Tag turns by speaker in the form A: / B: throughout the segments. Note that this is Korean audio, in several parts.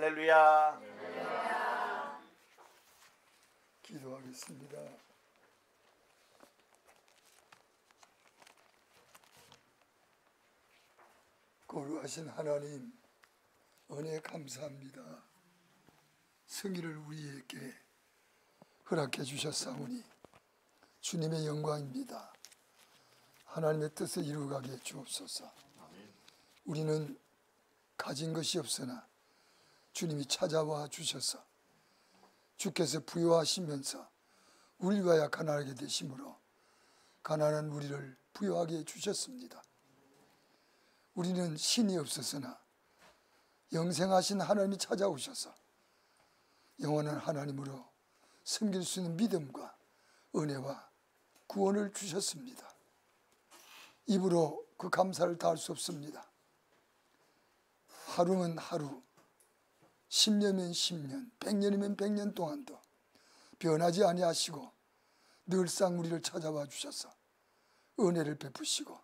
A: 할렐루야.
B: 기도하겠습니다. 거룩하신 하나님, 은혜 감사합니다. 승리를 우리에게 허락해 주셨사오니 주님의 영광입니다. 하나님의 뜻을 이루어가게 해 주옵소서. 우리는 가진 것이 없으나 주님이 찾아와 주셔서 주께서 부여하시면서 우리가 가난하게 되심으로 가난한 우리를 부여하게 해 주셨습니다. 우리는 신이 없었으나 영생하신 하나님이 찾아오셔서 영원한 하나님으로 섬길 수 있는 믿음과 은혜와 구원을 주셨습니다. 입으로 그 감사를 다할 수 없습니다. 하루면 하루, 10년이면 10년, 100년이면 100년 동안도 변하지 아니하시고 늘상 우리를 찾아와 주셔서 은혜를 베푸시고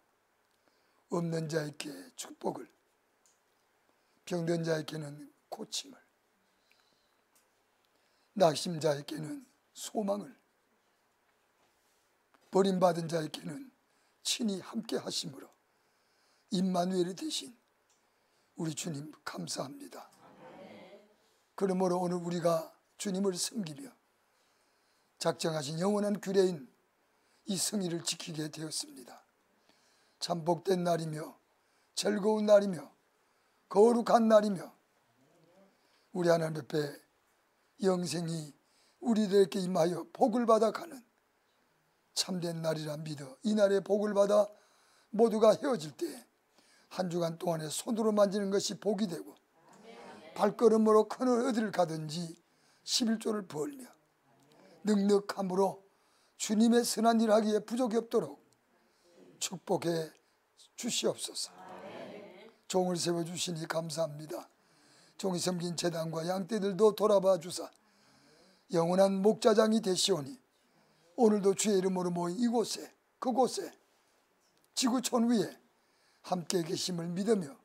B: 없는 자에게 축복을, 병든 자에게는 고침을, 낙심자에게는 소망을, 버림받은 자에게는 친히 함께 하심으로 임마누엘이 되신 우리 주님 감사합니다. 그러므로 오늘 우리가 주님을 섬기며 작정하신 영원한 규례인 이 승리를 지키게 되었습니다. 참 복된 날이며 즐거운 날이며 거룩한 날이며 우리 하나님 앞에 영생이 우리들에게 임하여 복을 받아가는 참된 날이라 믿어 이 날에 복을 받아 모두가 헤어질 때 한 주간 동안에 손으로 만지는 것이 복이 되고 발걸음으로 큰 어디를 가든지 11조를 벌며 넉넉함으로 주님의 선한 일 하기에 부족이 없도록 축복해 주시옵소서. 종을 세워주시니 감사합니다. 종이 섬긴 제단과 양떼들도 돌아봐 주사 영원한 목자장이 되시오니 오늘도 주의 이름으로 모인 이곳에 그곳에 지구촌 위에 함께 계심을 믿으며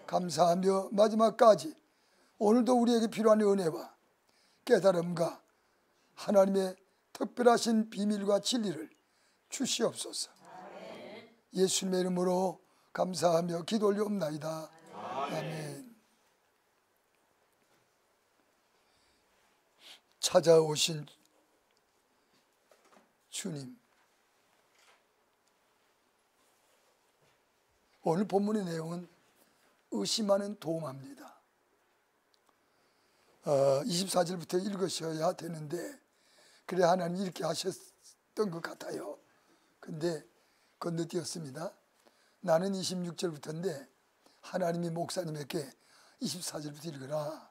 B: 감사하며 마지막까지 오늘도 우리에게 필요한 은혜와 깨달음과 하나님의 특별하신 비밀과 진리를 주시옵소서. 예수님의 이름으로 감사하며 기도 올리옵나이다. 아멘. 찾아오신 주님, 오늘 본문의 내용은 의심하는 도마입니다. 24절부터 읽으셔야 되는데 그래 하나님이 이렇게 하셨던 것 같아요. 근데 건너뛰었습니다. 나는 26절부터인데 하나님이 목사님에게 24절부터 읽으라.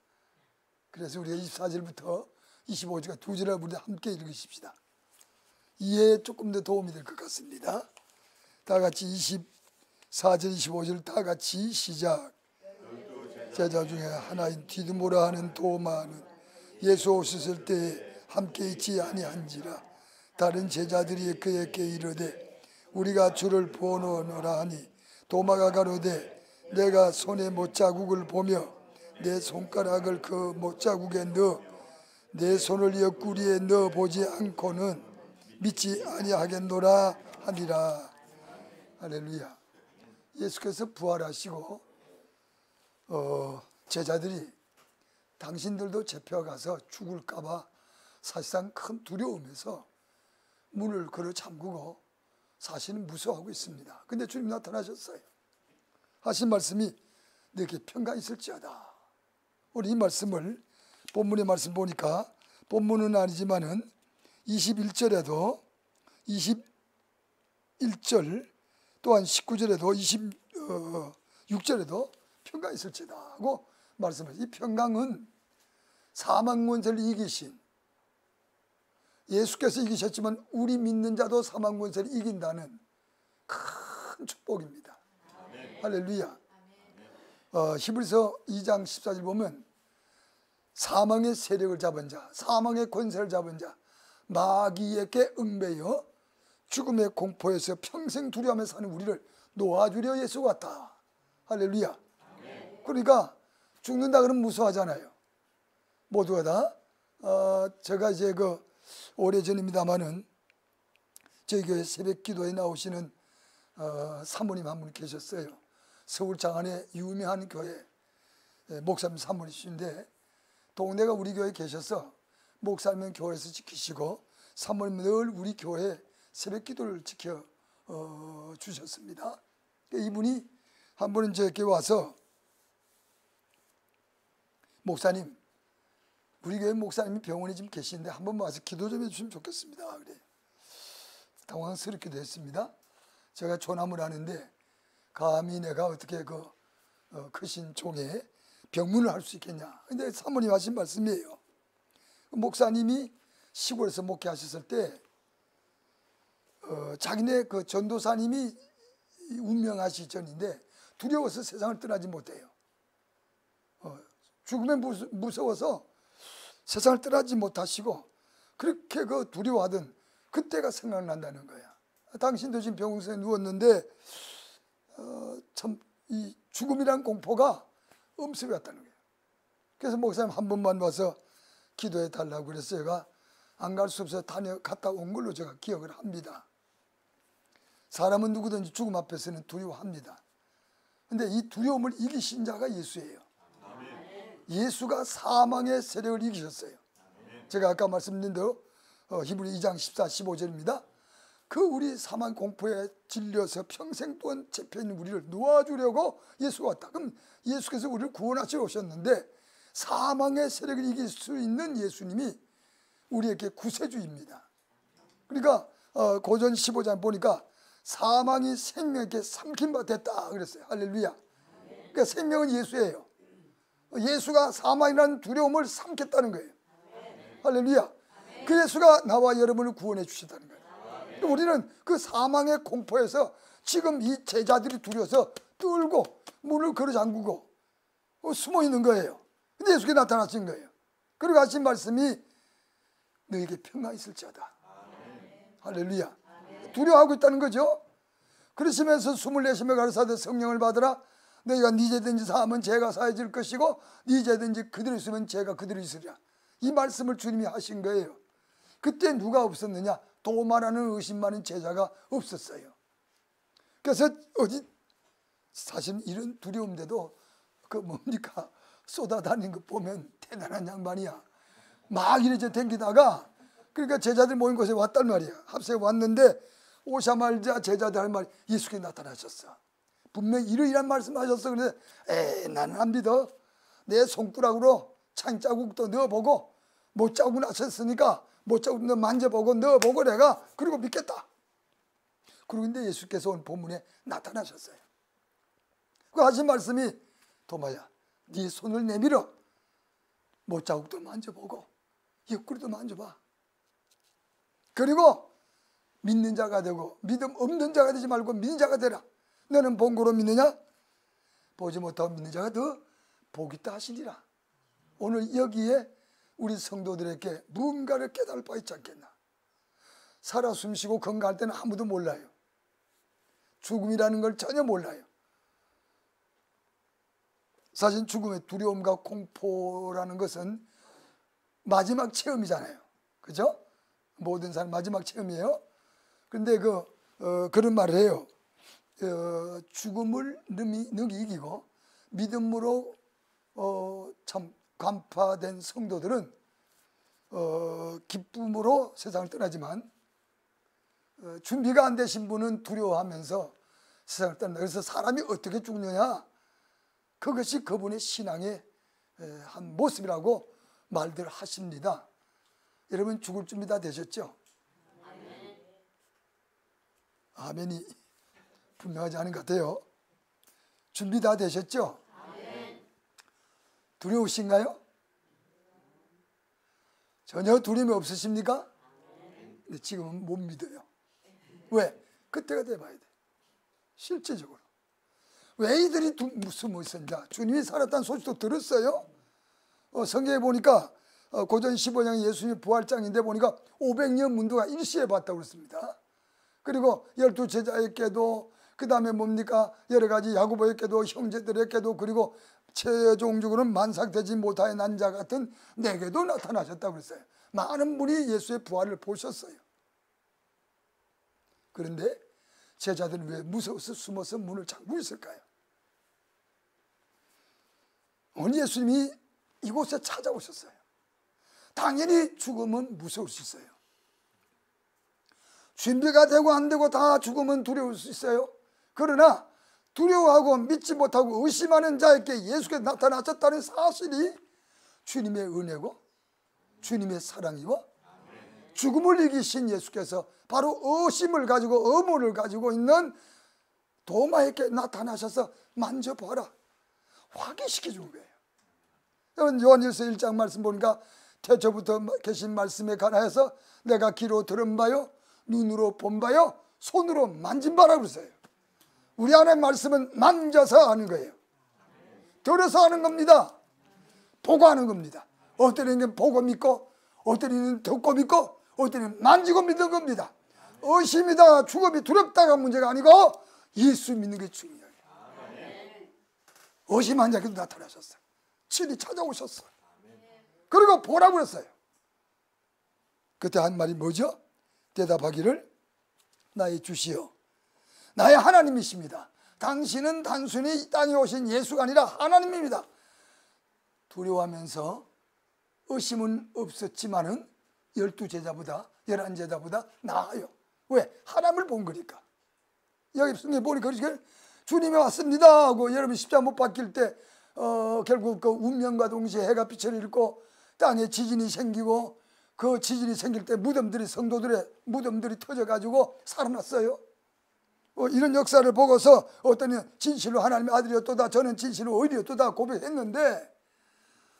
B: 그래서 우리가 24절부터 25절까지 두 절을 우리 함께 읽으십시다. 이해에 조금 더 도움이 될 것 같습니다. 다 같이 24절 25절 다 같이 시작. 제자 중에 하나인 디드모라 하는 도마는 예수 오셨을 때에 함께 있지 아니한지라. 다른 제자들이 그에게 이르되 우리가 주를 보노라 하니 도마가 가로되 내가 손에 못자국을 보며 내 손가락을 그 못자국에 넣어 내 손을 옆구리에 넣어 보지 않고는 믿지 아니하겠노라 하니라. 할렐루야. 예수께서 부활하시고 제자들이 당신들도 잡혀가서 죽을까 봐 사실상 큰 두려움에서 문을 걸어 잠그고 사실은 무서워하고 있습니다. 근데 주님 나타나셨어요. 하신 말씀이 너에게 평강이 있을지어다. 우리 이 말씀을 본문의 말씀 보니까 본문은 아니지만은 21절에도 21절 또한 19절에도 26절에도 평강이 있을지다 하고 말씀하셨어요. 이 평강은 사망 권세를 이기신 예수께서 이기셨지만 우리 믿는 자도 사망 권세를 이긴다는 큰 축복입니다. 아멘. 할렐루야. 히브리서 2장 14절 보면 사망의 세력을 잡은 자, 사망의 권세를 잡은 자, 마귀에게 얽매여 죽음의 공포에서 평생 두려움에 사는 우리를 놓아주려 예수가 왔다. 할렐루야. 아멘. 그러니까 죽는다 그러면 무서워하잖아요. 모두가 다. 제가 이제 오래전입니다마는 저희 교회 새벽 기도에 나오시는 사모님 한 분 계셨어요. 서울 장안에 유명한 교회 목사님 사모님이신데 동네가 우리 교회에 계셔서 목사님은 교회에서 지키시고 사모님은 늘 우리 교회 새벽 기도를 지켜 주셨습니다. 이분이 한 번은 저에게 와서 목사님, 우리 교회 목사님이 병원에 지금 계시는데 한 번 와서 기도 좀 해주시면 좋겠습니다. 그래. 당황스럽기도 했습니다. 제가 조남을 하는데 감히 내가 어떻게 크신 종에 병문을 할 수 있겠냐. 근데 사모님 하신 말씀이에요. 목사님이 시골에서 목회하셨을 때 자기네 전도사님이 운명하시기 전인데 두려워서 세상을 떠나지 못해요. 죽음에 무서워서 세상을 떠나지 못하시고 그렇게 두려워하던 그때가 생각난다는 거야. 당신도 지금 병원에 누웠는데 참 이 죽음이란 공포가 엄습해 왔다는 거예요. 그래서 목사님 한 번만 와서 기도해 달라고 그래서 제가 안 갈 수 없어서 갔다 온 걸로 제가 기억을 합니다. 사람은 누구든지 죽음 앞에서는 두려워합니다. 근데 이 두려움을 이기신 자가 예수예요. 예수가 사망의 세력을 이기셨어요. 제가 아까 말씀드린 대로 히브리 2장 14, 15절입니다. 우리 사망 공포에 질려서 평생 동안 잡혀있는 우리를 놓아주려고 예수가 왔다. 그럼 예수께서 우리를 구원하시러 오셨는데 사망의 세력을 이길 수 있는 예수님이 우리에게 구세주입니다. 그러니까 고전 15장 보니까 사망이 생명에게 삼킨 바 됐다 그랬어요. 할렐루야. 그러니까 생명은 예수예요. 예수가 사망이라는 두려움을 삼켰다는 거예요. 할렐루야. 그 예수가 나와 여러분을 구원해 주셨다는 거예요. 우리는 그 사망의 공포에서 지금 이 제자들이 두려워서 떨고 문을 걸어 잠그고 숨어 있는 거예요. 근데 예수께 나타나신 거예요. 그리고 하신 말씀이 너에게 평강이 있을지어다. 할렐루야. 두려워하고 있다는 거죠. 그러시면서 숨을 내쉬며 가르사대 성령을 받으라. 너희가 네 죄든지 사하면 죄가 사해질 것이고 네 죄든지 그대로 있으면 죄가 그대로 있으리라. 이 말씀을 주님이 하신 거예요. 그때 누가 없었느냐? 도마라는 의심 많은 제자가 없었어요. 그래서 사실 이런 두려움인데도 뭡니까? 쏟아다니는 거 보면 대단한 양반이야. 막 이래저 댕기다가 그러니까 제자들 모인 곳에 왔단 말이야. 합세에 왔는데 오자마자 제자들 할 말이 예수께 나타나셨어. 분명히 이러이란 말씀하셨어. 그런데 나는 안 믿어. 내 손가락으로 창자국도 넣어보고 못자국 나셨으니까 못자국 너 만져보고 넣어보고 내가 그리고 믿겠다. 그런데 예수께서 오늘 본문에 나타나셨어요. 그 하신 말씀이 도마야 네 손을 내밀어 못자국도 만져보고 옆구리도 만져봐. 그리고 믿는 자가 되고 믿음 없는 자가 되지 말고 믿는 자가 되라. 너는 본고로 믿느냐? 보지 못하고 믿는 자가 더 복 있다 하시리라. 오늘 여기에 우리 성도들에게 무언가를 깨달을 바 있지 않겠나. 살아 숨쉬고 건강할 때는 아무도 몰라요. 죽음이라는 걸 전혀 몰라요. 사실 죽음의 두려움과 공포라는 것은 마지막 체험이잖아요. 그죠? 모든 사람 마지막 체험이에요. 그런데 그런 말을 해요. 죽음을 능히 이기고 믿음으로 참 간파된 성도들은 기쁨으로 세상을 떠나지만 준비가 안 되신 분은 두려워하면서 세상을 떠난다. 그래서 사람이 어떻게 죽느냐? 그것이 그분의 신앙의 한 모습이라고 말들 하십니다. 여러분 죽을 준비 다 되셨죠? 아멘이 분명하지 않은 것 같아요. 준비 다 되셨죠? 두려우신가요? 전혀 두려움이 없으십니까? 근데 지금은 못 믿어요. 왜? 그때가 돼봐야 돼. 실제적으로. 왜 이들이 숨어 있었냐? 주님이 살았다는 소식도 들었어요. 성경에 보니까 고전 15장 예수님 부활장인데 보니까 500년 문도가 일시에 봤다고 그랬습니다. 그리고 12 제자에게도 그 다음에 뭡니까? 여러 가지 야고보에게도 형제들에게도 그리고 최종적으로는 만삭되지 못하여 난 자 같은 내게도 나타나셨다고 그랬어요. 많은 분이 예수의 부활을 보셨어요. 그런데 제자들은 왜 무서워서 숨어서 문을 잠그고 있을까요? 오늘 예수님이 이곳에 찾아오셨어요. 당연히 죽음은 무서울 수 있어요. 준비가 되고 안 되고 다 죽으면 두려울 수 있어요. 그러나 두려워하고 믿지 못하고 의심하는 자에게 예수께서 나타나셨다는 사실이 주님의 은혜고 주님의 사랑이고 죽음을 이기신 예수께서 바로 의심을 가지고 의문을 가지고 있는 도마에게 나타나셔서 만져봐라 확인시켜 준 거예요. 여러분 요한일서 1장 말씀 보니까 태초부터 계신 말씀에 관하여서 내가 귀로 들은 바요 눈으로 본 바요 손으로 만진 바라 그랬어요. 우리 안에 말씀은 만져서 아는 거예요. 들어서 아는 겁니다. 보고 아는 겁니다. 어떤 이는 보고 믿고 어떤 이는 듣고 믿고 어떤 이는 만지고 믿는 겁니다. 의심이다 죽음이 두렵다가 문제가 아니고 예수 믿는 게 중요해요. 의심한 자에게도 나타나셨어요. 친히 찾아오셨어요. 그리고 보라고 그랬어요. 그때 한 말이 뭐죠? 대답하기를 나의 주시여 나의 하나님이십니다. 당신은 단순히 이 땅에 오신 예수가 아니라 하나님입니다. 두려워하면서 의심은 없었지만은 12제자보다 11제자보다 나아요. 왜? 하나님을 본 거니까. 여기 보니까 주님이 왔습니다 하고 여러분 십자가 못 박힐 때 결국 그 운명과 동시에 해가 빛을 잃고 땅에 지진이 생기고 그 지진이 생길 때 성도들의 무덤들이 터져가지고 살아났어요. 이런 역사를 보고서 어떤 이는 진실로 하나님의 아들이었도다 저는 진실로 의리였도다 고백했는데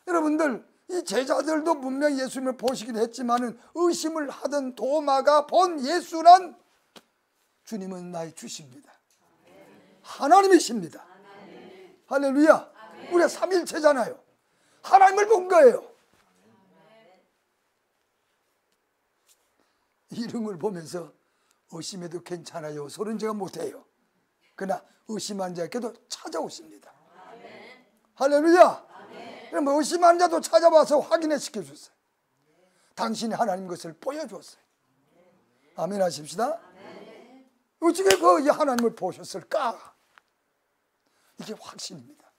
B: 여러분들 이 제자들도 분명히 예수님을 보시긴 했지만은 의심을 하던 도마가 본 예수는 주님은 나의 주십니다. 하나님이십니다. 할렐루야. 우리가 삼일체잖아요. 하나님을 본 거예요. 이런 걸 보면서 의심해도 괜찮아요. 소리는 제가 못해요. 그러나 의심한 자에게도 찾아오십니다. 할렐루야. 그럼 의심한 자도 찾아와서 확인해 시켜줬어요. 당신이 하나님 것을 보여줬어요. 아멘 하십시다. 어떻게 그 하나님을 보셨을까? 이게 확신입니다.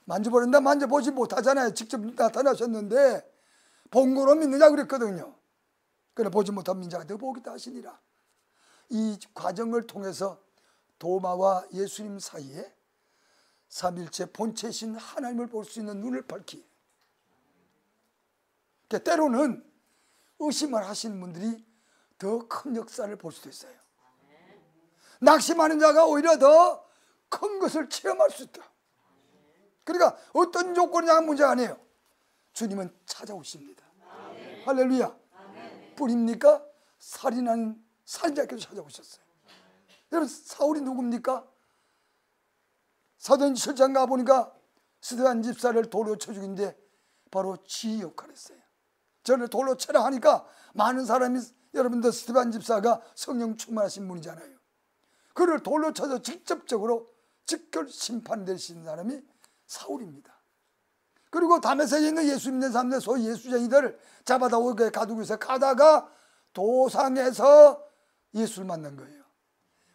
B: 만져보는다 만져보지 못하잖아요. 직접 나타나셨는데 본 거로 믿느냐 그랬거든요. 그러나 보지 못한 민자가 더 보기도 하시니라. 이 과정을 통해서 도마와 예수님 사이에 삼일체 본체신 하나님을 볼 수 있는 눈을 밝히. 때로는 의심을 하시는 분들이 더 큰 역사를 볼 수도 있어요. 낙심하는 자가 오히려 더 큰 것을 체험할 수 있다. 그러니까 어떤 조건이냐 문제가 아니에요. 주님은 찾아오십니다. 할렐루야. 뿐입니까? 살인하는 살인자께도 찾아오셨어요. 여러분 사울이 누굽니까? 사도행전 7장 가보니까 스데반 집사를 돌로 쳐 죽인데 바로 지 역할을 했어요. 저를 돌로 쳐라 하니까 많은 사람이 여러분들 스데반 집사가 성령 충만하신 분이잖아요. 그를 돌로 쳐서 직접적으로 직결 심판되신 사람이 사울입니다. 그리고 다메섹에 있는 예수 믿는 사람들 소위 예수쟁이들을 잡아다 오게 가두고 있어 가다가 도상에서 예수를 만난 거예요.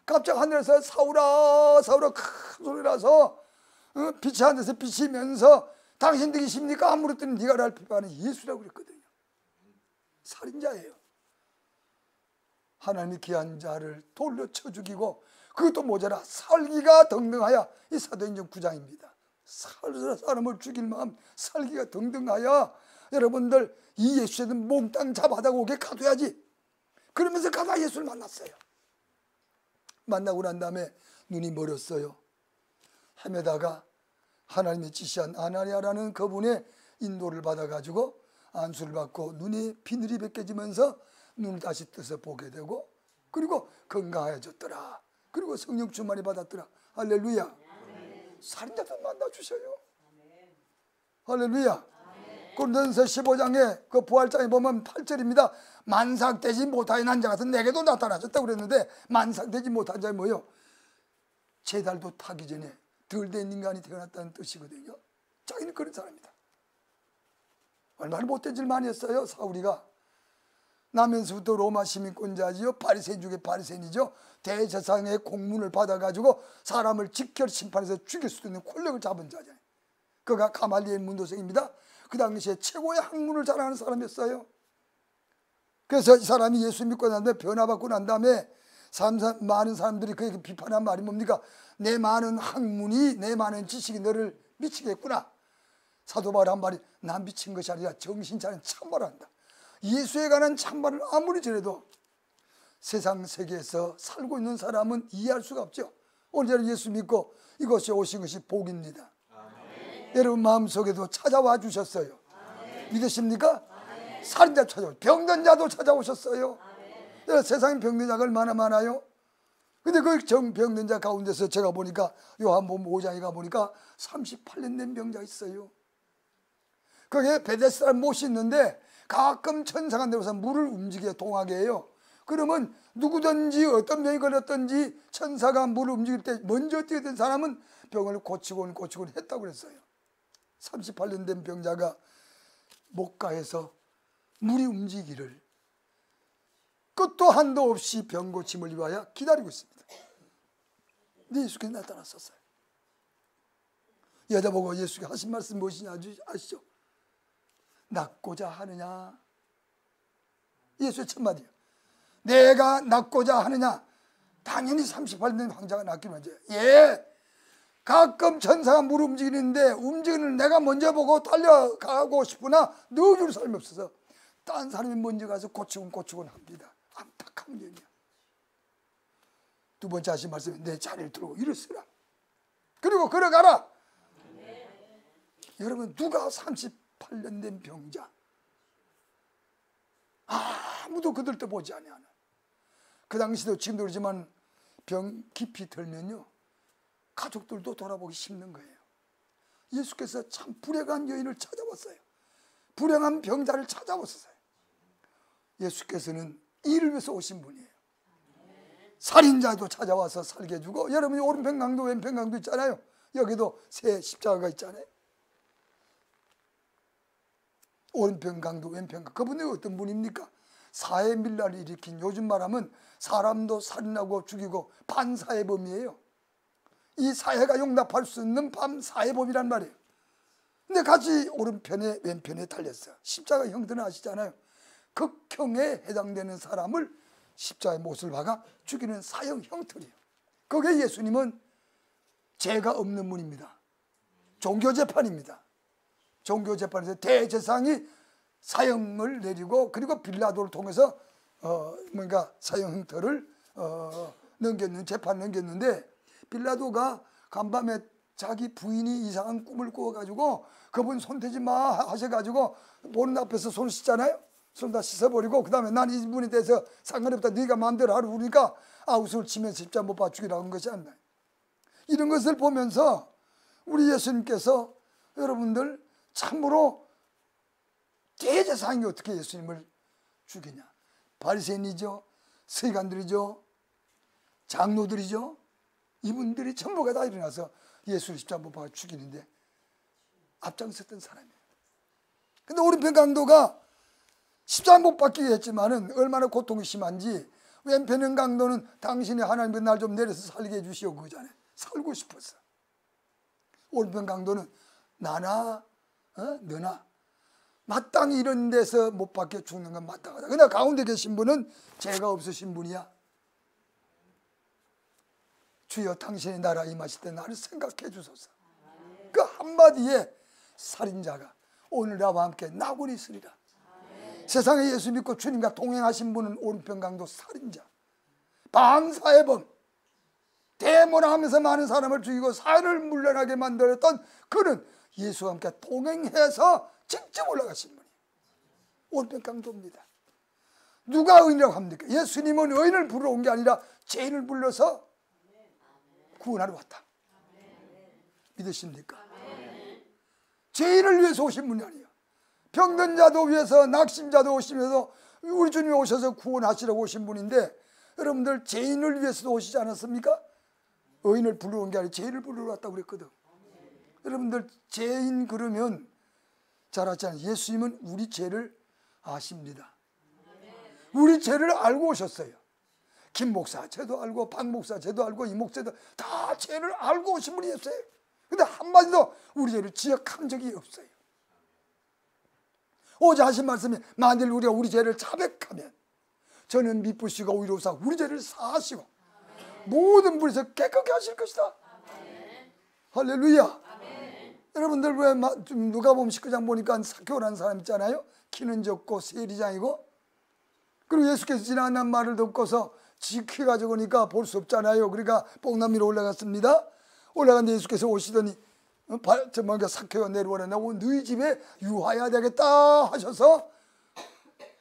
B: 갑자기 하늘에서 사울아 사울아 큰 소리 나서 빛이 하늘에서 비치면서 당신 누구십니까? 아무랬더니 네가 나를 비판하는 예수라고 그랬거든요. 살인자예요. 하나님이 귀한 자를 돌로 쳐 죽이고 그것도 모자라 살기가 등등하여 이 사도행전 9장입니다. 사람을 죽일 마음 살기가 등등하여 여러분들 이 예수는 몽땅 잡아다 오게 가둬야지. 그러면서 가다 예수를 만났어요. 만나고 난 다음에 눈이 멀었어요. 헤매다가 하나님이 지시한 아나니아라는 그분의 인도를 받아가지고 안수를 받고 눈이 비늘이 벗겨지면서 눈을 다시 떠서 보게 되고 그리고 건강해졌더라. 그리고 성령 충만이 받았더라. 할렐루야. 살인자도 만나주셔요. 할렐루야. 고린도전서 15장에 그 부활장에 보면 8절입니다. 만삭되지 못하여 난 자 같은 내게도 나타나셨다고 그랬는데 만삭되지 못한 자가 뭐예요? 제 달도 타기 전에 덜 된 인간이 태어났다는 뜻이거든요. 자기는 그런 사람이다. 얼마나 못된 짓을 많이 했어요. 사울이가 나면서부터 로마 시민권자지요, 바리새인 중에 바리새인이죠. 대제사장의 공문을 받아가지고 사람을 직결 심판해서 죽일 수도 있는 권력을 잡은 자잖아요. 그가 가말리엘 문도생입니다. 그 당시에 최고의 학문을 잘하는 사람이었어요. 그래서 이 사람이 예수 믿고 난 다음에 변화받고 난 다음에 많은 사람들이 그에게 비판한 말이 뭡니까? 내 많은 학문이, 내 많은 지식이 너를 미치겠구나. 사도 바울 한 말이, 난 미친 것이 아니라 정신 차린 참말을 한다. 예수에 관한 참말을 아무리 전해도 세상 세계에서 살고 있는 사람은 이해할 수가 없죠. 오늘 예수 믿고 이것이 오신 것이 복입니다. 아멘. 여러분 마음속에도 찾아와 주셨어요. 아멘. 믿으십니까? 아멘. 살인자 찾아오셨어요. 병든 자도 찾아오셨어요. 세상에 병든 자가 얼마나 많아요. 근데 그 병든 자 가운데서 제가 보니까 요한복음 5장에 가보니까 38년 된 병자 있어요. 그게 베데스다를 못이 있는데 가끔 천사가 내려와서 물을 움직여 동하게 해요. 그러면 누구든지 어떤 병이 걸렸든지 천사가 물을 움직일 때 먼저 뛰어든 사람은 병을 고치곤 했다고 그랬어요. 38년 된 병자가 목가에서 물이 움직이기를 끝도 한도 없이 병 고침을 위하여 기다리고 있습니다. 근데 예수께서 나타났었어요. 여자 보고 예수가 하신 말씀 무엇이냐 아시죠? 낫고자 하느냐? 예수의 첫 마디예요. 내가 낫고자 하느냐? 당연히 38년 황자가 낫기로 하죠. 예, 가끔 천사가 물 움직이는데 움직이는 내가 먼저 보고 달려가고 싶으나 넣어줄 사람이 없어서 딴 사람이 먼저 가서 고치곤 합니다. 안타까운 일이야. 두 번째 하신 말씀은 내 자리를 들고 일어서라. 그리고 걸어가라. 여러분 누가 38년 된 병자 아무도 그들도 보지 않아요. 그 당시도 지금도 그러지만 병 깊이 들면요 가족들도 돌아보기 힘든 거예요. 예수께서 참 불행한 여인을 찾아왔어요. 불행한 병자를 찾아왔어요. 예수께서는 이를 위해서 오신 분이에요. 살인자도 찾아와서 살게 해주고, 여러분이 오른편 강도 왼편 강도 있잖아요. 여기도 새 십자가가 있잖아요. 오른편 강도 왼편 강도, 그분이 어떤 분입니까? 사회밀라를 일으킨, 요즘 말하면 사람도 살인하고 죽이고 반사회범이에요. 이 사회가 용납할 수 있는 반사회범이란 말이에요. 근데 같이 오른편에 왼편에 달렸어요. 십자가 형태는 아시잖아요. 극형에 해당되는 사람을 십자가의 못을 박아 죽이는 사형 형틀이에요. 거기에 예수님은 죄가 없는 분입니다. 종교재판입니다. 종교재판에서 대제사장이 사형을 내리고, 그리고 빌라도를 통해서 뭔가 사형 형틀을 재판 넘겼는데, 빌라도가 간밤에 자기 부인이 이상한 꿈을 꾸어가지고 그분 손대지 마 하셔가지고 보는 앞에서 손 씻잖아요. 손 다 씻어버리고 그 다음에 난 이분에 대해서 상관없다, 네가 마음대로 하라 그러니까 웃음을 치면서 십자가 못 박아 죽이라고 한 것이 아니라, 이런 것을 보면서 우리 예수님께서 여러분들 참으로 대제사장이 어떻게 예수님을 죽이냐. 바리새인이죠, 서기관들이죠, 장로들이죠. 이분들이 전부가 다 일어나서 예수를 십자가 못 박아 죽이는데 앞장섰던 사람이에요. 근데 오른편 강도가 십자가 못 박히게 했지만은 얼마나 고통이 심한지, 왼편 강도는 당신이 하나님의 날 좀 내려서 살게 해주시오 그거잖아요. 살고 싶었어. 오른편 강도는 나나 너나 마땅히 이런 데서 못 박혀 죽는 건 마땅하다. 그러나 가운데 계신 분은 죄가 없으신 분이야. 주여 당신의 나라 임하실 때 나를 생각해 주소서. 그 한마디에 살인자가 오늘 나와 함께 나고 있으리라. 세상에 예수 믿고 주님과 동행하신 분은 오른편 강도 살인자, 반사회범, 대모하면서 많은 사람을 죽이고 사회를 물러나게 만들었던 그는 예수와 함께 동행해서 직접 올라가신 분이에요. 오른편 강도입니다. 누가 의인이라고 합니까? 예수님은 의인을 부르러 온 게 아니라 죄인을 불러서 구원하러 왔다. 믿으십니까? 죄인을 위해서 오신 분이 아니에요. 병든 자도 위해서, 낙심자도 오시면서 우리 주님이 오셔서 구원하시려고 오신 분인데, 여러분들 죄인을 위해서도 오시지 않았습니까? 의인을 부르러 온 게 아니라 죄를 부르러 왔다고 그랬거든. 여러분들 죄인 그러면 잘 알잖아요. 예수님은 우리 죄를 아십니다. 우리 죄를 알고 오셨어요. 김 목사 죄도 알고, 박 목사 죄도 알고, 이 목사도 다 죄를 알고 오신 분이 예수예요. 근데 한마디도 우리 죄를 지적한 적이 없어요. 오직 하신 말씀이 만일 우리가 우리 죄를 자백하면 저는 미쁘시고 오히려 우리 죄를 사하시고 모든 불에서 깨끗게 하실 것이다. 할렐루야. 여러분들 왜 누가복음 19장 보니까 삭개오라는 사람 있잖아요. 키는 적고 세리장이고, 그리고 예수께서 지나간 말을 듣고서 지켜가지고 오니까 볼 수 없잖아요. 그러니까 뽕남 위로 올라갔습니다. 올라갔는데 예수께서 오시더니 삭개오 내려오라, 너희 집에 유하여야 되겠다 하셔서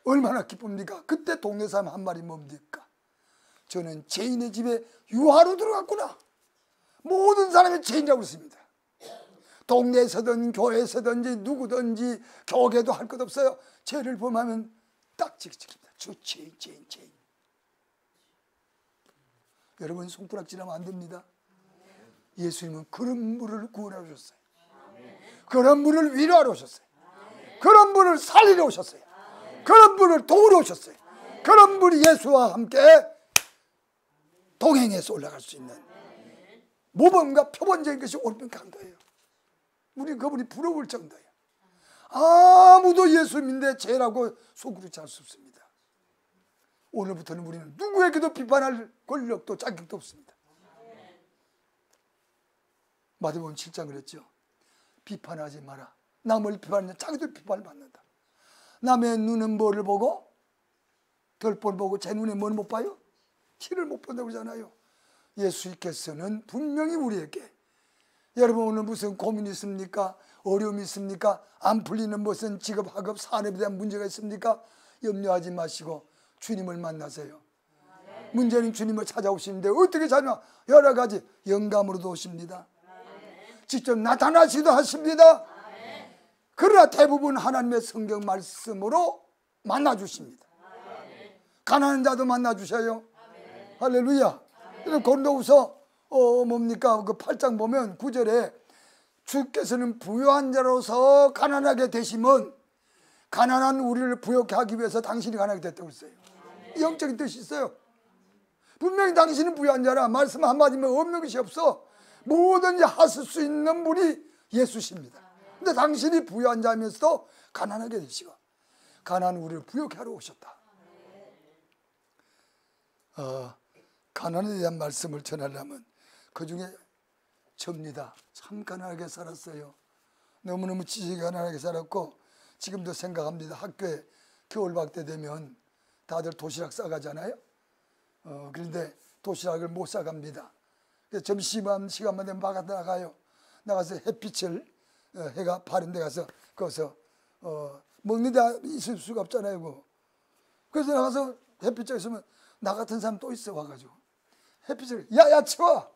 B: 얼마나 기쁩니까? 그때 동네 사람 한 말이 뭡니까? 저는 죄인의 집에 유하로 들어갔구나. 모든 사람이 죄인이라고 그랬습니다. 동네에서든 교회에서든지 누구든지 교계도 할 것 없어요. 죄를 범하면 딱 지킵니다. 저 죄인. 여러분 손가락질하면 안 됩니다. 예수님은 그런 분을 구원하러 오셨어요. 그런 분을 위로하러 오셨어요. 그런 분을 살리러 오셨어요. 그런 분을 도우러 오셨어요. 그런 분이 예수와 함께 동행해서 올라갈 수 있는 모범과 표본적인 것이 옳은 강도예요. 우리 그분이 부러울 정도예요. 아무도 예수 믿는데 죄라고 속으로 잘 수 없습니다. 오늘부터는 우리는 누구에게도 비판할 권력도 자격도 없습니다. 마태복음 7장 그랬죠. 비판하지 마라. 남을 비판하면 자기도 비판을 받는다. 남의 눈은 뭐를 보고, 별볼 보고 제 눈에 뭘 못 봐요? 티를 못 본다고 그러잖아요. 예수께서는 분명히 우리에게, 여러분 오늘 무슨 고민이 있습니까? 어려움이 있습니까? 안 풀리는 무슨 직업, 학업, 산업에 대한 문제가 있습니까? 염려하지 마시고 주님을 만나세요. 문제는 주님을 찾아오시는데 어떻게 찾냐? 여러 가지 영감으로도 오십니다. 직접 나타나시기도 하십니다. 그러나 대부분 하나님의 성경 말씀으로 만나주십니다. 가난한 자도 만나주셔요. 할렐루야. 고린도후서 뭡니까? 그 8장 보면 9절에 주께서는 부유한 자로서 가난하게 되심은 가난한 우리를 부욕케 하기 위해서 당신이 가난하게 됐다고 했어요. 영적인 뜻이 있어요. 분명히 당신은 부유한 자라. 말씀 한마디면 없는 것이 없어. 뭐든지 하실 수 있는 분이 예수십니다. 근데 당신이 부유한 자면서도 가난하게 되시고 가난한 우리를 부욕케 하러 오셨다. 가난에 대한 말씀을 전하려면 그 중에 접니다. 참 가난하게 살았어요. 너무너무 지식이 가난하게 살았고 지금도 생각합니다. 학교에 겨울방학 때 되면 다들 도시락 싸가잖아요. 그런데 도시락을 못 싸갑니다. 그래서 점심시간만 되면 바깥에 나가요. 나가서 햇빛을 해가 바른 데 가서 거기서 먹는 데 있을 수가 없잖아요. 그래서 나가서 햇빛에 있으면 나 같은 사람 또 있어 와가지고 햇빛을 야 치워.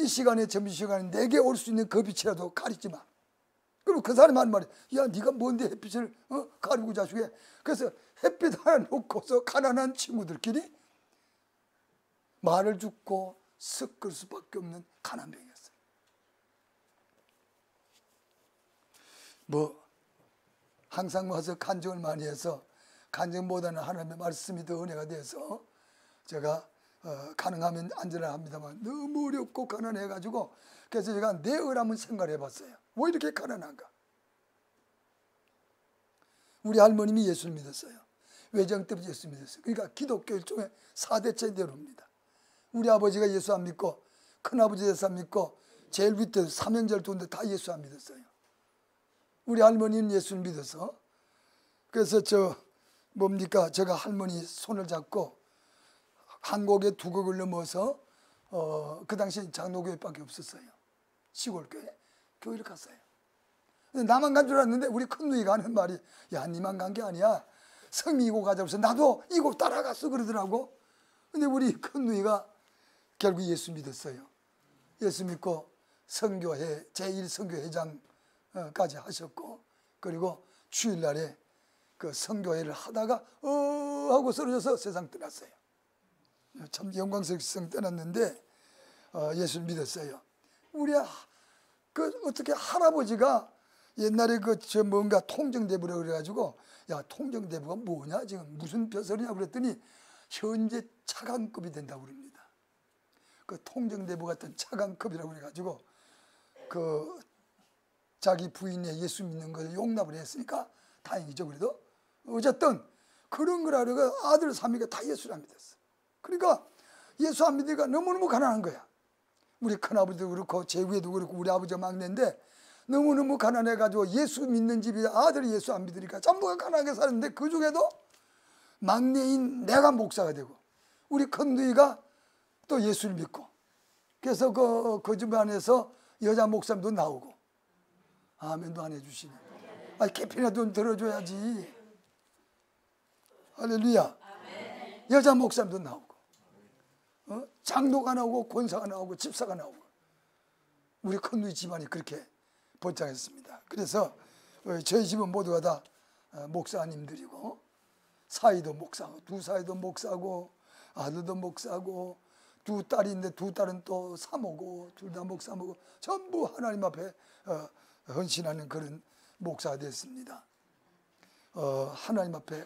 B: 이 시간에 점심시간에 내게 올 수 있는 그 빛이라도 가리지 마. 그리고 그 사람이 하는 말이 야 네가 뭔데 햇빛을 가리고 자식에. 그래서 햇빛 하나 놓고서 가난한 친구들끼리 말을 죽고 섞을 수밖에 없는 가난병이었어요. 항상 와서 간증을 많이 해서 간증보다는 하나님의 말씀이 더 은혜가 돼서 제가 가능하면 안전을 합니다만 너무 어렵고 가난해가지고 그래서 제가 내 의람을 생각을 해봤어요. 왜 이렇게 가난한가? 우리 할머님이 예수를 믿었어요. 외정 때부터 예수 믿었어요. 그러니까 기독교 일종의 4대째 대로입니다. 우리 아버지가 예수 안 믿고 큰아버지 예수 안 믿고 제일 밑에 삼형제를 두는데 다 예수 안 믿었어요. 우리 할머니는 예수를 믿어서 그래서 제가 할머니 손을 잡고 한국의 두곡을 넘어서 그 당시 장로교회밖에 없었어요. 시골교회 교회를 갔어요. 나만 간 줄 알았는데 우리 큰누이가 하는 말이 야 니만 간 게 아니야. 성미 이고 가자고 해서 나도 이고 따라갔어 그러더라고. 근데 우리 큰누이가 결국 예수 믿었어요. 예수 믿고 선교회 제1선교회장까지 하셨고 그리고 주일날에 그 선교회를 하다가 하고 쓰러져서 세상 떠났어요. 참 영광스럽게 세상 떠났는데 예수를 믿었어요. 우리 어떻게 할아버지가 옛날에 저 뭔가 통정대부라 그래가지고, 야, 통정대부가 뭐냐 지금 무슨 벼슬이냐 그랬더니 현재 차관급이 된다고 그럽니다. 그 통정대부 같은 차관급이라고 그래가지고 자기 부인의 예수 믿는 걸 용납을 했으니까 다행이죠. 그래도 어쨌든 그런 걸 하려고 아들 3위가 다 예수를 안 믿었어. 그러니까 예수 안 믿으니까 너무너무 가난한 거야. 우리 큰아버지도 그렇고 제 위에도 그렇고 우리 아버지가 막내인데 너무너무 가난해가지고 예수 믿는 집이 아들이 예수 안 믿으니까 전부가 가난하게 사는데 그중에도 막내인 내가 목사가 되고 우리 큰누이가 또 예수를 믿고 그래서 그 집안에서 여자 목사님도 나오고 아멘도 안 해주시네. 캐피라도 들어줘야지. 할렐루야. 여자 목사님도 나오고 장로가 나오고 권사가 나오고 집사가 나오고 우리 큰누이 집안이 그렇게 번창했습니다. 그래서 저희 집은 모두가 다 목사님들이고 사이도 목사고 두 사이도 목사고 아들도 목사고 두 딸이 있는데 두 딸은 또 사모고 둘 다 목사모고 전부 하나님 앞에 헌신하는 그런 목사가 됐습니다. 하나님 앞에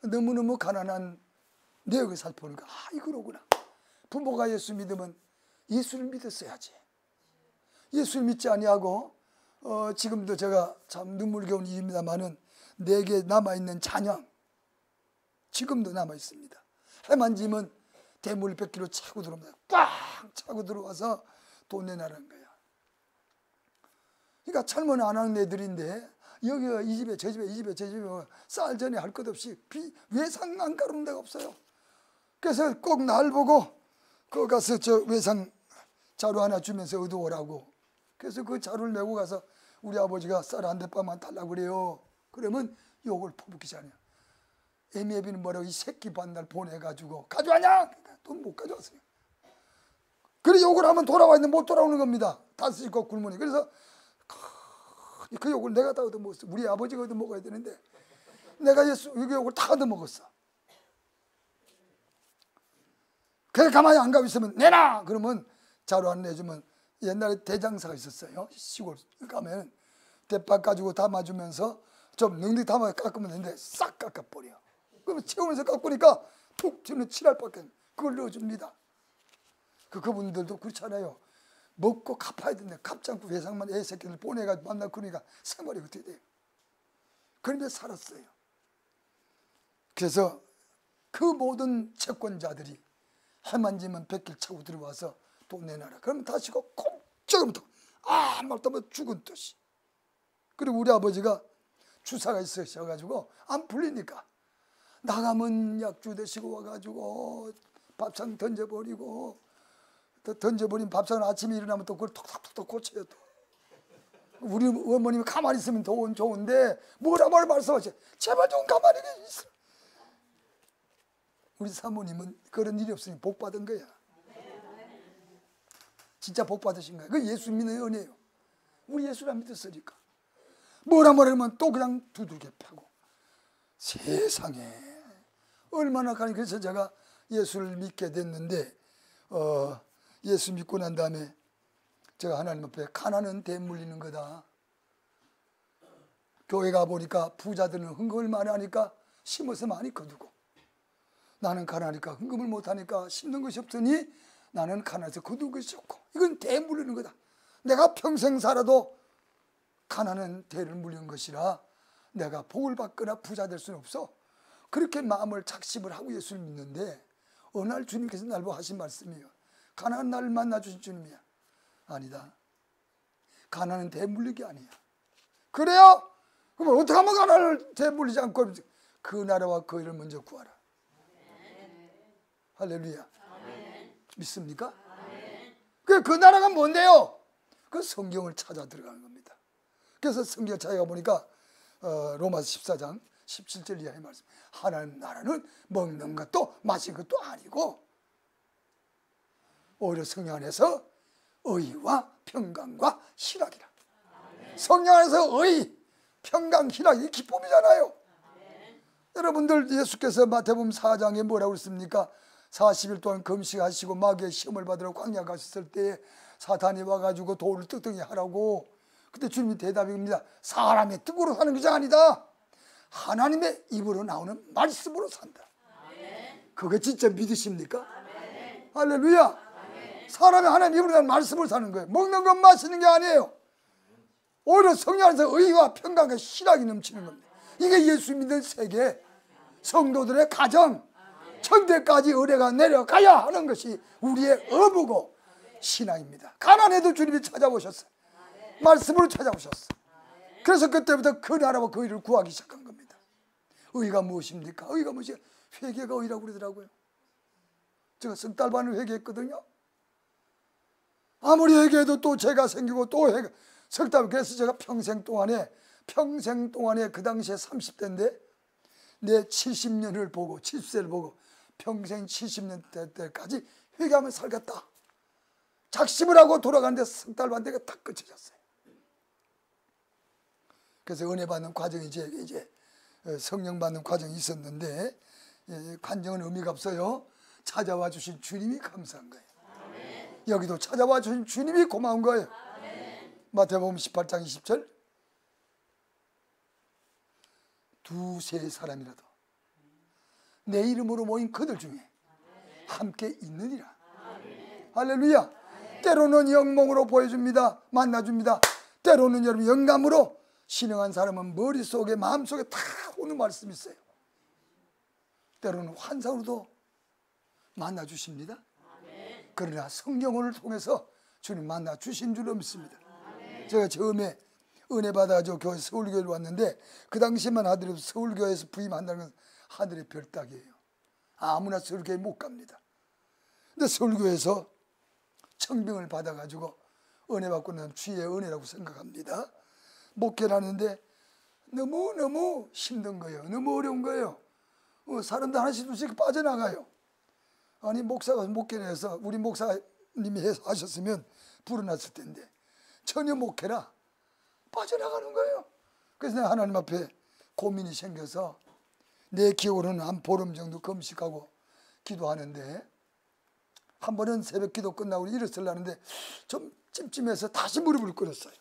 B: 너무너무 가난한 내역을 살펴보니까 이거로구나. 부모가 예수 믿으면 예수를 믿었어야지. 예수를 믿지 아니하고 지금도 제가 참 눈물겨운 일입니다만은 내게 남아있는 자녀 지금도 남아있습니다. 해만지면 대물 100kg 차고 들어옵니다. 꽉 차고 들어와서 돈 내놔라는 거야. 그러니까 젊은 아낙네들인데 여기가 이 집에 저 집에 이 집에 저 집에 쌀 전에 할 것 없이 외상 안 가르는 데가 없어요. 그래서 꼭 날 보고 거기 가서 저 외상 자루 하나 주면서 얻어오라고. 그래서 그 자루를 메고 가서 우리 아버지가 쌀 한 대빵만 달라고 그래요. 그러면 욕을 퍼붓기잖아요. 애미애비는 뭐라고 이 새끼 반날 보내가지고 가져와냐? 돈 못 가져왔어요. 그래 욕을 하면 돌아와 있는데 못 돌아오는 겁니다. 다스리 고 굶으니. 그래서 그 욕을 내가 다 얻어먹었어. 우리 아버지가 얻어먹어야 되는데 내가 예수 그 욕을 다 얻어먹었어. 그래 가만히 안 가고 있으면 내놔! 그러면 자루 안 내주면 옛날에 대장사가 있었어요. 시골 가면 대박 가지고 담아주면서 좀 넉넉히 담아 깎으면 되는데 싹 깎아버려. 그러면 채우면서 깎으니까 툭 튀는 7알밖에 그걸 넣어줍니다. 그분들도 그렇잖아요. 먹고 갚아야 되는데 갚지 않고 회상만 애 새끼들 보내가지고 만나고 그러니까 생활이 어떻게 돼요? 그런데 살았어요. 그래서 그 모든 채권자들이 해만지면 100길 차고 들어와서 돈 내놔라. 그러면 다시 꼼짝부터 아무 말도 없이 죽은 듯이. 그리고 우리 아버지가 주사가 있으셔가지고 안 풀리니까 나가면 약주 드시고 와가지고 밥상 던져버리고 또 던져버린 밥상을 아침에 일어나면 또 그걸 톡톡톡 고쳐요. 또. 우리 어머님이 가만히 있으면 좋은데 뭐라 말씀하셔. 제발 좀 가만히 있어. 우리 사모님은 그런 일이 없으니 복 받은 거야. 진짜 복 받으신 거야. 그 예수 믿는 은혜예요. 우리 예수를 안 믿었으니까. 뭐라 말하면 또 그냥 두들겨 패고. 세상에 얼마나 가니. 그래서 제가 예수를 믿게 됐는데 예수 믿고 난 다음에 제가 하나님 앞에 가난은 대물리는 거다. 교회 가보니까 부자들은 헌금을 많이 하니까 심어서 많이 거두고 나는 가난하니까 헌금을 못하니까 심는 것이 없으니 나는 가난해서 거둔 것이 없고 이건 대물리는 거다. 내가 평생 살아도 가난은 대를 물리는 것이라 내가 복을 받거나 부자 될 수는 없어. 그렇게 마음을 착십을 하고 예수를 믿는데 어느 날 주님께서 날 보고 하신 말씀이에요. 가난한 나를 만나주신 주님이야. 아니다. 가난은 대물리기 아니야. 그래요? 그럼 어떻게 하면 가난을 대물리지 않고 그 나라와 그 일을 먼저 구하라. 할렐루야. 믿습니까? 그 나라가 뭔데요? 그 성경을 찾아 들어가는 겁니다. 그래서 성경을 찾아가 보니까 로마서 14장 17절 이하의 말씀. 하나님 나라는 먹는 것도 마시는 것도 아니고 오히려 성령 안에서 의와 평강과 희락이라. 성령 안에서 의, 평강, 희락이 기쁨이잖아요. 여러분들 예수께서 마태복음 4장에 뭐라고 그랬습니까? 40일 동안 금식하시고 마귀의 시험을 받으러 광야 가셨을 때 사탄이 와가지고 돌을 뜯더니 하라고. 그때 주님이 대답입니다. 사람의 뜻으로 사는 것이 아니다. 하나님의 입으로 나오는 말씀으로 산다. 그거 진짜 믿으십니까? 할렐루야. 사람이 하나님 입으로 나오는 말씀으로 사는 거예요. 먹는 것 마시는 게 아니에요. 오히려 성령 안에서 의와 평강과 희락이 넘치는 겁니다. 이게 예수 믿는 세계, 성도들의 가정, 천대까지 의뢰가 내려가야 하는 것이 우리의 의무고 신앙입니다. 가난해도 주님이 찾아오셨어요. 말씀으로 찾아오셨어요. 그래서 그때부터 그 나라와 그 일을 구하기 시작한 겁니다. 의가 무엇입니까? 의가 무엇이야? 회개가 의라고 그러더라고요. 제가 석 달 반을 회개했거든요. 아무리 회개해도 또 죄가 생기고 또 회개, 석 달. 그래서 제가 평생 동안에 그 당시에 30대인데 내 70년을 보고 70세를 보고 평생 70년 때까지 회개하며 살겠다 작심을 하고 돌아가는데 석 달 반 되게 다 끝쳐졌어요. 그래서 은혜 받는 과정이 이제 성령 받는 과정이 있었는데 간증은 의미가 없어요. 찾아와 주신 주님이 감사한 거예요. 아멘. 여기도 찾아와 주신 주님이 고마운 거예요. 아멘. 마태복음 18장 20절 두세 사람이라도 내 이름으로 모인 그들 중에 함께 있느니라. 아멘. 할렐루야. 아멘. 때로는 영몽으로 보여줍니다. 만나줍니다. 때로는 여러분 영감으로. 신령한 사람은 머릿속에 마음속에 다 오는 말씀이 있어요. 때로는 환상으로도 만나주십니다. 아멘. 그러나 성령을 통해서 주님 만나주신 줄로 믿습니다. 아멘. 제가 처음에 은혜 받아서 교회 서울교회로 왔는데 그 당시만 하더라도 서울교회에서 부임한다는 건 하늘의 별따기예요. 아무나 서울교회 못 갑니다. 근데 서울교회에서 청빙을 받아가지고 은혜 받고 난 주의 은혜라고 생각합니다. 목회를 하는데 너무너무 힘든 거예요. 너무 어려운 거예요. 사람들 하나씩 둘씩 빠져나가요. 아니 목사가 목회를 해서 우리 목사님이 해서 하셨으면 불어났을 텐데 전혀 목회라 빠져나가는 거예요. 그래서 내가 하나님 앞에 고민이 생겨서 내 기억으로는 한 보름 정도 금식하고 기도하는데 한 번은 새벽 기도 끝나고 일어서려는데 좀 찜찜해서 다시 무릎을 꿇었어요.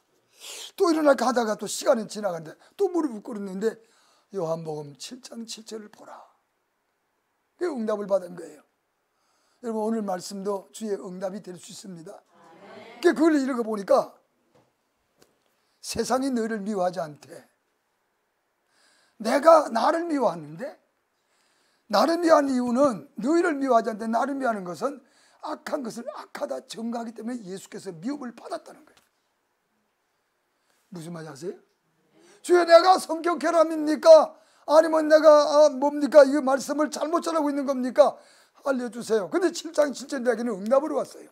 B: 또 일어날까 하다가 또 시간이 지나가는데 또 무릎을 꿇었는데 요한복음 7장 7절을 보라. 그 응답을 받은 거예요. 여러분 오늘 말씀도 주의 응답이 될 수 있습니다. 그걸 읽어보니까 세상이 너를 미워하지 않대. 내가 나를 미워하는데 나를 미워하는 이유는 너희를 미워하지 않대. 나를 미워하는 것은 악한 것을 악하다 정하기 때문에 예수께서 미움을 받았다는 거예요. 무슨 말인지 아세요? 주여 내가 성경 결함입니까? 아니면 내가 뭡니까? 이 말씀을 잘못 전하고 있는 겁니까? 알려주세요. 근데 7장 7절 이야기는 응답으로 왔어요.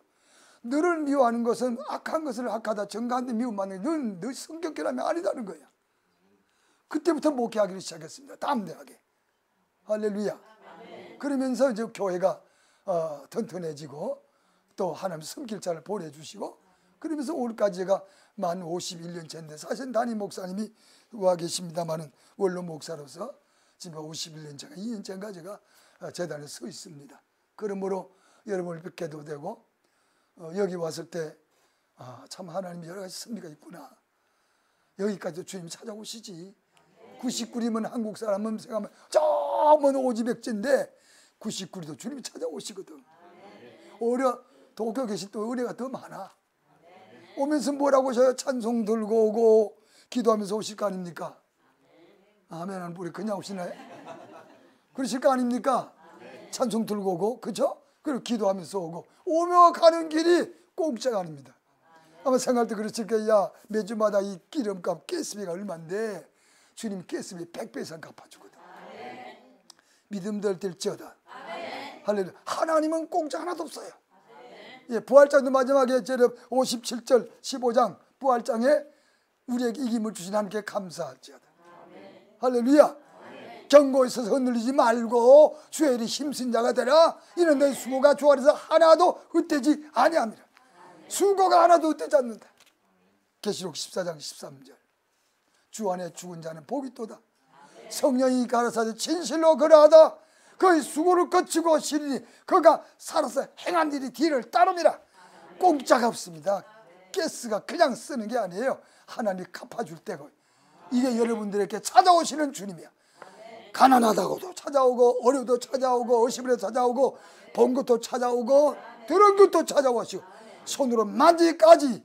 B: 너를 미워하는 것은 악한 것을 악하다 정하는데 미움받는 건 너 성경 결함이 아니다는 거야. 그때부터 목회하기를 시작했습니다. 담대하게. 할렐루야. 아멘. 그러면서 이제 교회가 튼튼해지고 또 하나님 섬길자를 보내주시고 그러면서 오늘까지 제가 만 51년째인데 사실 담임 목사님이 와 계십니다만은 원로 목사로서 지금 51년째가 2년째인가 제가 재단에 서 있습니다. 그러므로 여러분을 뵙게도 되고 여기 왔을 때 참 하나님이 여러 가지 섭리가 있구나. 여기까지 주님이 찾아오시지. 99리면 한국 사람은 생각하면 저 먼 오지백제인데 99리도 주님이 찾아오시거든. 오히려 도쿄 계실 때 은혜가 더 많아. 오면서 뭐라고 하셔요? 찬송 들고 오고 기도하면서 오실 거 아닙니까? 아멘. 우리 그냥 오시나요? 그러실 거 아닙니까? 찬송 들고 오고 그죠? 그리고 기도하면서 오고 오며 가는 길이 공짜가 아닙니다. 아마 생각할 때 그러실 거예요. 야 매주마다 이 기름값 가스비가 얼마인데 주님 가스비 100배 이상 갚아주거든. 믿음들 될지어다. 할렐루야. 하나님은 공짜 하나도 없어요. 예, 부활장도 마지막에 57절 15장 부활장에 우리에게 이김을 주신 하나님께 감사할지어다. 할렐루야. 경고에 있어서 흔들리지 말고 주의 일이 힘쓴 자가 되라. 이는 내 수고가 주 안에서 하나도 헛되지 아니함이라. 수고가 하나도 헛되지 않는다. 계시록 14장 13절 주 안에 죽은 자는 복이 또다. 성령이 가라사대 진실로 그러하다. 그의 수고를 거치고 시리니 그가 살아서 행한 일이 뒤를 따릅니다. 공짜가 없습니다. 가스가 그냥 쓰는 게 아니에요. 하나님이 갚아줄 때고. 이게 여러분들에게 찾아오시는 주님이야. 가난하다고도 찾아오고 어려도 찾아오고 의심으로 찾아오고 본 것도 찾아오고 들은 것도 찾아오시고 손으로 만지기까지.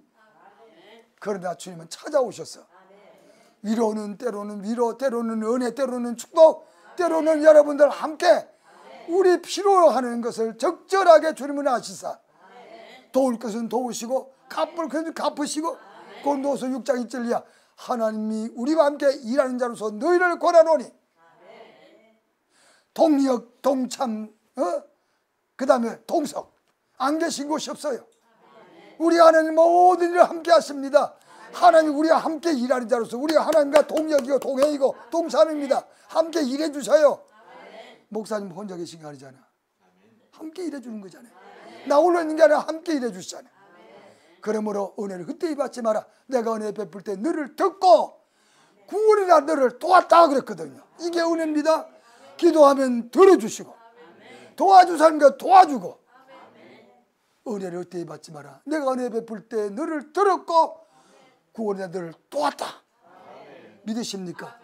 B: 그러나 주님은 찾아오셨어. 위로는 때로는 위로, 때로는 은혜, 때로는 축복, 때로는 여러분들 함께 우리 필요하는 것을 적절하게 주님은 아시사 도울 것은 도우시고 갚을 것은 갚으시고 고린도후서 6장 1절이야. 하나님이 우리와 함께 일하는 자로서 너희를 권하노니 동력, 동참, 그 다음에 동석 안 계신 곳이 없어요. 우리 하나님 모든 일을 함께 하십니다. 하나님 우리와 함께 일하는 자로서 우리가 하나님과 동역이고 동행이고 동참입니다. 함께 일해 주셔요. 목사님 혼자 계신 게 아니잖아. 함께 일해 주는 거잖아요. 나 홀로 있는 게 아니라 함께 일해 주시잖아요. 그러므로 은혜를 헛되이 받지 마라. 내가 은혜 베풀 때 너를 듣고 구원이나 너를 도왔다 그랬거든요. 이게 은혜입니다. 기도하면 들어주시고 도와줄 사람과 도와주고. 은혜를 헛되이 받지 마라. 내가 은혜 베풀 때 너를 들었고 구원이나 너를 도왔다. 믿으십니까?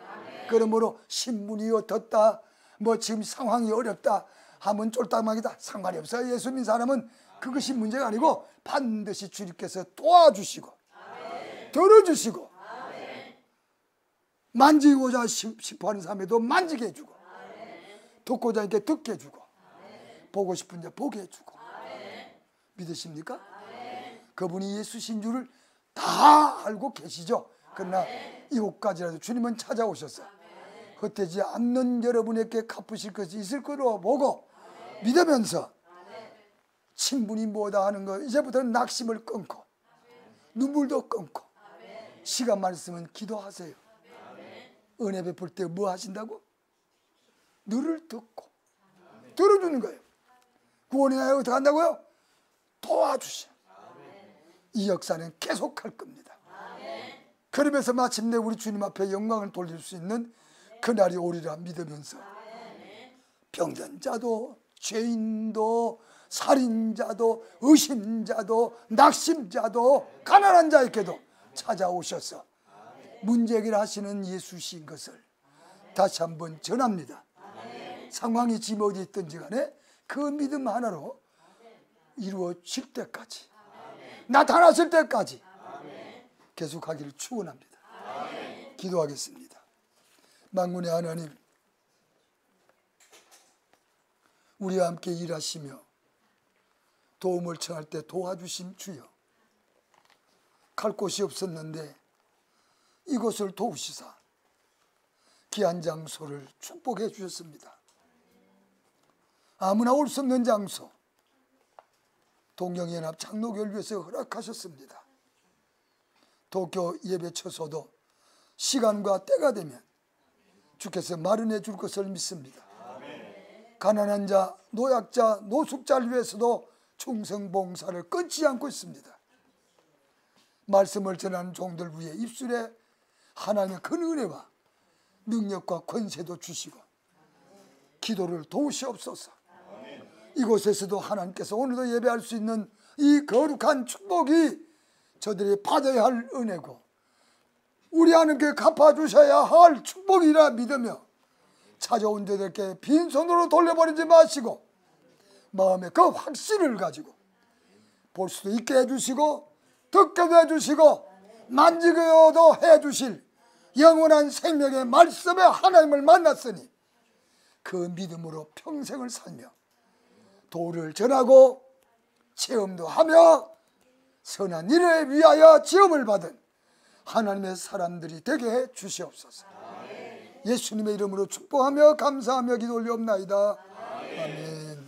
B: 그러므로 신문이 어떻다, 뭐 지금 상황이 어렵다 하면 쫄딱망이다 상관이 없어요. 예수 믿는 사람은 그것이 문제가 아니고 반드시 주님께서 도와주시고 들어주시고 만지고자 싶어하는 사람에도 만지게 해주고 듣고자 하니까 듣게 해주고 보고 싶은 자 보게 해주고. 믿으십니까? 그분이 예수신 줄을 다 알고 계시죠. 그러나 이곳까지라도 주님은 찾아오셨어요. 헛되지 않는 여러분에게 갚으실 것이 있을 거로 보고 믿으면서 친분이 뭐다 하는 거 이제부터는 낙심을 끊고 눈물도 끊고 시간만 있으면 기도하세요. 은혜 베풀 때 뭐 하신다고? 너를 듣고 들어주는 거예요. 구원이 나요 어떻게 한다고요? 도와주셔. 이 역사는 계속할 겁니다. 그러면서 마침내 우리 주님 앞에 영광을 돌릴 수 있는 그날이 오리라 믿으면서 병든자도 죄인도 살인자도 의심자도 낙심자도 가난한 자에게도 찾아오셔서 문제 해결 하시는 예수신 것을 다시 한번 전합니다. 상황이 지금 어디 있든지 간에 그 믿음 하나로 이루어질 때까지 나타났을 때까지 계속하기를 축원합니다. 기도하겠습니다. 만군의 하나님, 우리와 함께 일하시며 도움을 청할 때 도와주신 주여, 갈 곳이 없었는데 이곳을 도우시사 귀한 장소를 축복해 주셨습니다. 아무나 올 수 없는 장소 동경연합 장로교회에서 허락하셨습니다. 도쿄 예배 처소도 시간과 때가 되면 주께서 마련해 줄 것을 믿습니다. 가난한 자, 노약자, 노숙자를 위해서도 충성봉사를 끊지 않고 있습니다. 말씀을 전하는 종들 위해 입술에 하나님의 큰 은혜와 능력과 권세도 주시고 기도를 도우시옵소서. 이곳에서도 하나님께서 오늘도 예배할 수 있는 이 거룩한 축복이 저들이 받아야 할 은혜고 우리 하나님께 갚아주셔야 할 축복이라 믿으며 찾아온 자들께 빈손으로 돌려버리지 마시고 마음에 그 확신을 가지고 볼 수도 있게 해주시고 듣게도 해주시고 만지게도 해주실 영원한 생명의 말씀에 하나님을 만났으니 그 믿음으로 평생을 살며 도를 전하고 체험도 하며 선한 일을 위하여 지음을 받은 하나님의 사람들이 되게 해 주시옵소서. 예수님의 이름으로 축복하며 감사하며 기도 올리옵나이다. 아멘.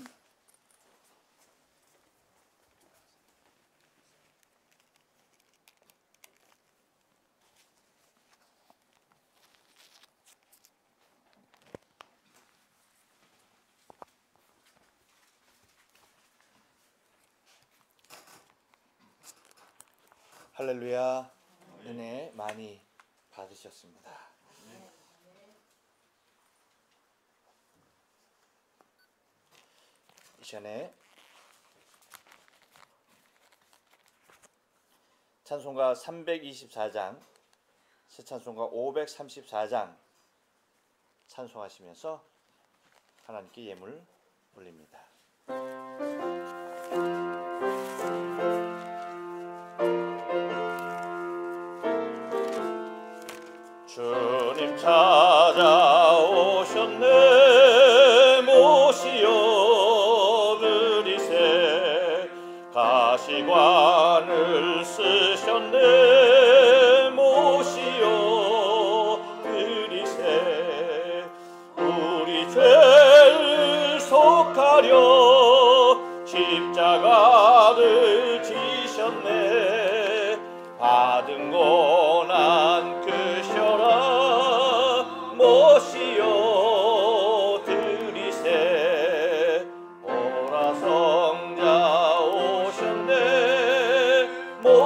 A: 할렐루야. 은혜 많이 받으셨습니다. 시간에 찬송가 324장, 새 찬송가 534장 찬송하시면서 하나님께 예물 올립니다. 주님 찾아오셨네. 모시어 드리세. 가시관을 쓰셨네. 모시어 드리세. 우리 죄를 속하려 십자가를 지셨네. 받은 것